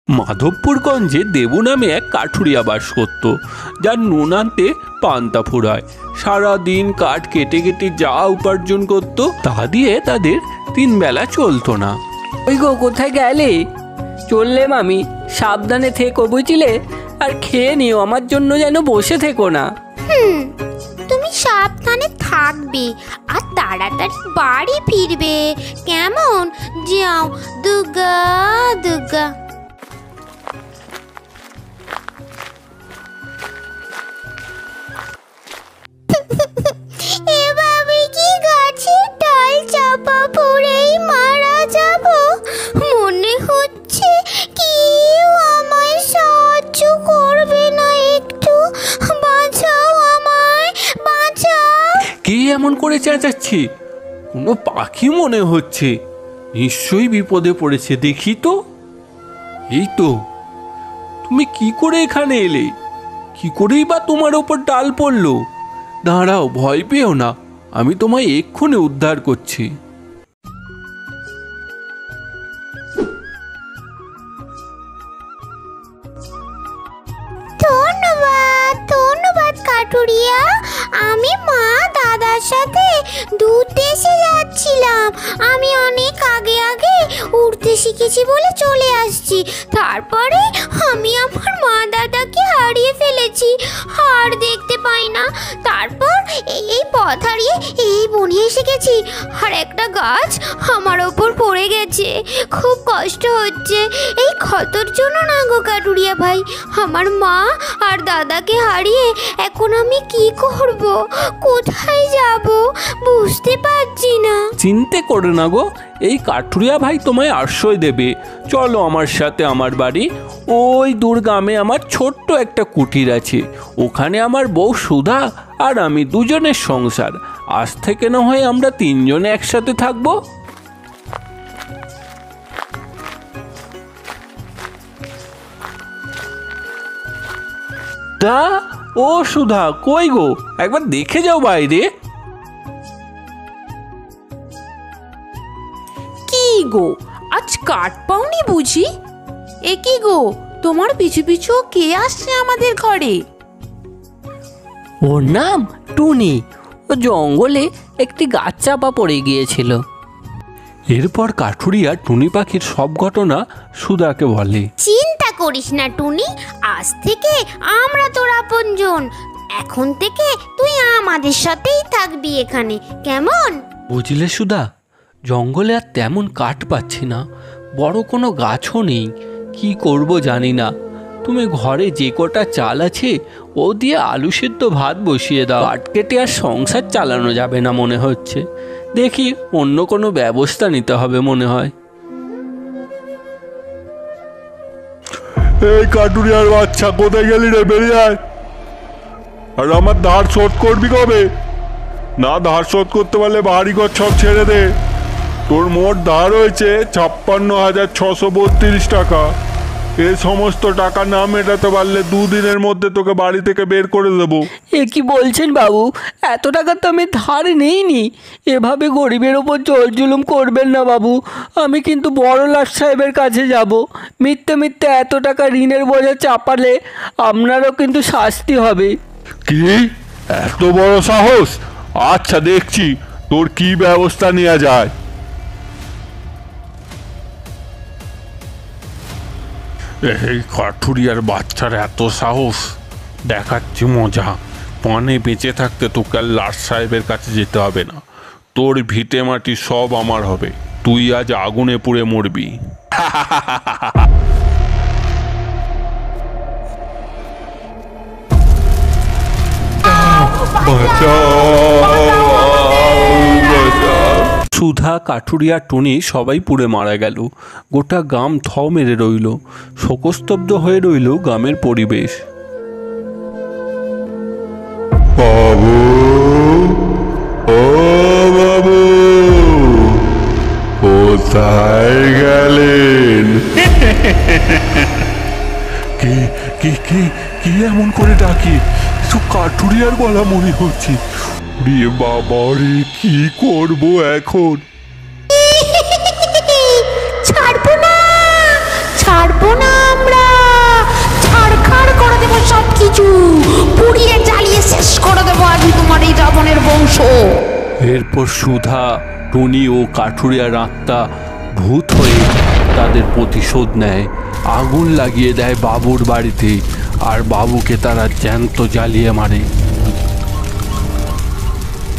মাধবপুরগঞ্জে দেবু নামে এক কাঠুরিয়া বাস করত, যার নুন আনতে পান্তা ফুরায়। সারাদিন কাঠ কেটে কেটে যা উপার্জন করত তা দিয়ে তাদের 3 বেলা চলতো না। ওই গো, কোথায় গেলে? চললেম আমি, সাবধানে থেকো বুঝলে, আর খেয়ে নিও, আমার জন্য যেন বসে থেকো না। তুমি সাবধানে থাকবে আর তাড়াতাড়ি বাড়ি ফিরবে, কেমন? যাও, দুর্গা দুর্গা। এভাবে কি গাছের ডাল চাপা পড়েই মারা যাব? মনে হচ্ছে কেউ আমায় সাহায্য করবে না, একটু বাঁচাও আমায়, বাঁচাও। কে এমন করে চেঁচাচ্ছে? কোনো পাখি মনে হচ্ছে, নিশ্চয়ই বিপদে পড়েছে। দেখি তো। এই তো, তুমি কি করে এখানে এলে? কি করেই বা তোমার ওপর ডাল পড়লো? দাঁড়াও, ভয় পেও না, আমি তোমায় এক্ষুনি উদ্ধার করছি। ধন্যবাদ ধন্যবাদ কাঠুরিয়া। আমি মা দাদার সাথে দূর দেশে যাচ্ছিলাম। আমি অনেক আগে আগে উড়তে শিখেছি বলে চলে আসছি। তারপরে আমি আমার মা দাদাকে হারিয়ে ফেলেছি, আর দেখতে পাই না। তারপর এই পথ হারিয়ে এই বনে এসে গেছি, আর একটা গাছ আমার ওপর পড়ে গেছে। খুব কষ্ট হচ্ছে। এই ক্ষতর জন্য না গো কাঠুরিয়া ভাই, আমার মা আর দাদাকে হারিয়ে এখন আমি কি করব, কোথায় যাব বুঝতে পারছি না। চিন্তা করো না গো, এই কাঠুরিয়া ভাই তোমায় আশ্রয় দেবে। চলো আমার সাথে আমার বাড়ি। ওই দূর গ্রামে আমার ছোট্ট একটা কুটির আছে, ওখানে আমার বউ সুধা আর আমি দুজনের সংসার। আজ থেকে না হয় আমরা 3 জনে একসাথে থাকবো। তা ও সুধা, কই গো? একবার দেখে যাও বাইরে। কি গো, আজ কাঠ পাওনি বুঝি? এ কি গো, তোমার পিছু পিছু কে আসছে আমাদের ঘরে? ওর নাম টুনি। ও জঙ্গলে একটি গাছ চাপা পড়ে গিয়েছিল। এরপর কাঠুরিয়া টুনি পাখির সব ঘটনা সুধাকে বলে। চিন্তা করিস না টুনি, আজ থেকে আমরা তোর আপনজন। এখন থেকে তুই আমাদের সাথেই থাকবি এখানে, কেমন? বুঝলে সুধা, জঙ্গলে আর তেমন কাঠ পাচ্ছি না, বড় কোনো গাছও নেই। কি করব জানি না। তুমি ঘরে যে কটা চাল আছে ও দিয়ে আলু সেদ্ধ ভাত বসিয়ে দাও। কাঠ কেটে আর সংসার চালানো যাবে না মনে হচ্ছে। দেখি অন্য কোনো ব্যবস্থা নিতে হবে মনে হয়। এই কাঠুরিয়ার বাচ্চা, কোথায় গেলি রে? বেরিয়ে আয়। আর আমার ধার শোধ করবি কবে? না, ধার শোধ করতে পারলে বাড়ি ঘর সব ছেড়ে দে। তোর মোট ধার হয়েছে 56,632 টাকা। এই সমস্ত টাকা না মেটাতে পারলে 2 দিনের মধ্যে তোকে বাড়ি থেকে বের করে দেবো। এ কি বলছেন বাবু? এত টাকা তো আমি ধার নেইনি। এভাবে গরিবের ওপর জোর জুলুম করবেন না বাবু। আমি কিন্তু বড়লাট সাহেবের কাছে যাব। মিথ্যে মিথ্যে এত টাকা ঋণের বোঝা চাপালে আপনারও কিন্তু শাস্তি হবে। কি, এত বড় সাহস? আচ্ছা, দেখছি তোর কি ব্যবস্থা নেওয়া যায়। এই কাঠুরিয়ার বাচ্চার এত সাহস, দেখাচ্ছি মজা। পানে বেঁচে থাকতে তোকে আর লাট সাহেবের কাছে যেতে হবে না। তোর ভিটে মাটি সব আমার হবে। তুই আজ আগুনে পুড়ে মরবি। সুধা, কাঠুরিয়া, টুনি সবাই পুড়ে মারা গেল। গোটা গ্রাম থ মেরে রইল। শোকস্তব্ধ হয়ে রইল গ্রামের পরিবেশ। বাবু, ও বাবু, কোথায় গেলেন? কি কি কি কি এমন করে ডাকি? তো কাঠুরিয়ার গলা মনে হচ্ছে। রে বাবা রে, কি করব এখন? ছাড়বো না, ছাড়বো না। পাঁচু, পুড়িয়ে জ্বালিয়ে শেষ করে দেবো আজই তোমার এই রাবণের বংশ। এরপর সুধা, টুনি ও কাঠুরিয়ার আত্মা ভূত হয়ে তাদের প্রতিশোধ নেয়, আগুন লাগিয়ে দেয় বাবুর বাড়িতে, আর বাবুকে তারা জ্যান্ত জ্বালিয়ে মারে।